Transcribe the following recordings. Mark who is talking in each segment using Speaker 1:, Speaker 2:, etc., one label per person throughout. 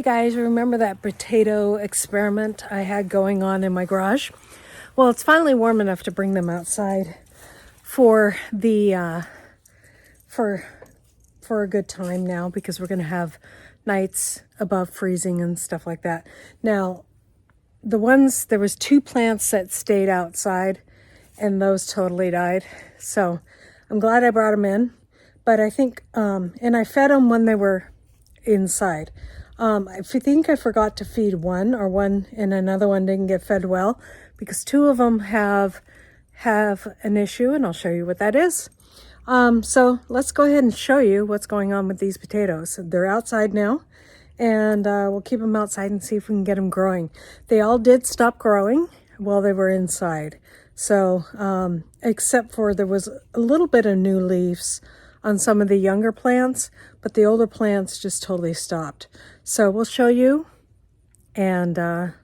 Speaker 1: Hey guys, remember that potato experiment I had going on in my garage? Well, it's finally warm enough to bring them outside for the for a good time now, because we're going to have nights above freezing and stuff like that. Now, there was 2 plants that stayed outside and those totally died. So I'm glad I brought them in, but I think, and I fed them when they were inside. I think I forgot to feed one and another one didn't get fed well, because 2 of them have an issue, and I'll show you what that is. So let's go ahead and show you what's going on with these potatoes. They're outside now, and we'll keep them outside and see if we can get them growing. They all did stop growing while they were inside. So, except for there was a little bit of new leaves on some of the younger plants, but the older plants just totally stopped. So we'll show you. And the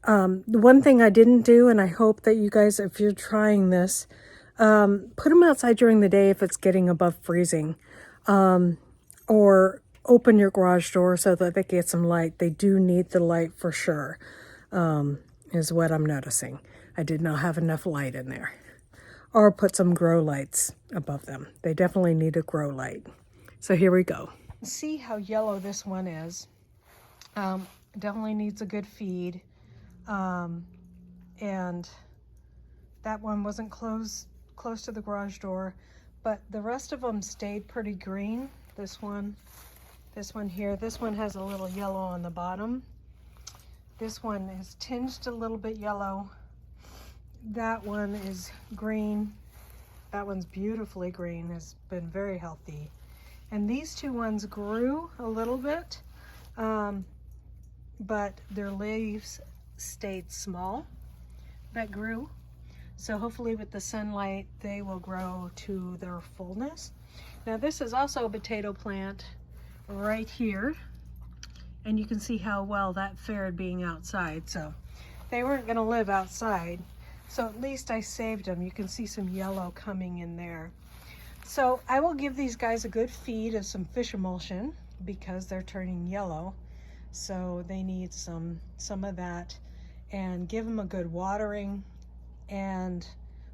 Speaker 1: one thing I didn't do, and I hope that you guys, if you're trying this, put them outside during the day if it's getting above freezing, or open your garage door so that they get some light. They do need the light for sure, is what I'm noticing. I did not have enough light in there. Or put some grow lights above them. They definitely need a grow light. So here we go. See how yellow this one is. Definitely needs a good feed. And that one wasn't close to the garage door, but the rest of them stayed pretty green. This one here, this one has a little yellow on the bottom. This one is tinged a little bit yellow. That one is green. That one's beautifully green, has been very healthy. And these 2 ones grew a little bit, but their leaves stayed small that grew. So hopefully with the sunlight, they will grow to their fullness. Now this is also a potato plant right here. And you can see how well that fared being outside. So they weren't gonna live outside. So at least I saved them. You can see some yellow coming in there. So I will give these guys a good feed of some fish emulsion because they're turning yellow. So they need some of that, and give them a good watering, and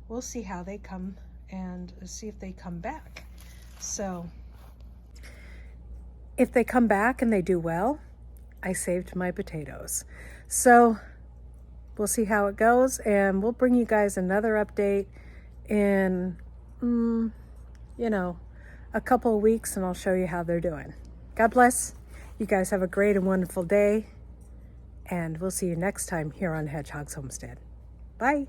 Speaker 1: we'll see how they come and see if they come back. So if they come back and they do well, I saved my potatoes. So we'll see how it goes, and we'll bring you guys another update in, a couple of weeks, and I'll show you how they're doing. God bless. You guys have a great and wonderful day, and we'll see you next time here on Hedgehog's Homestead. Bye.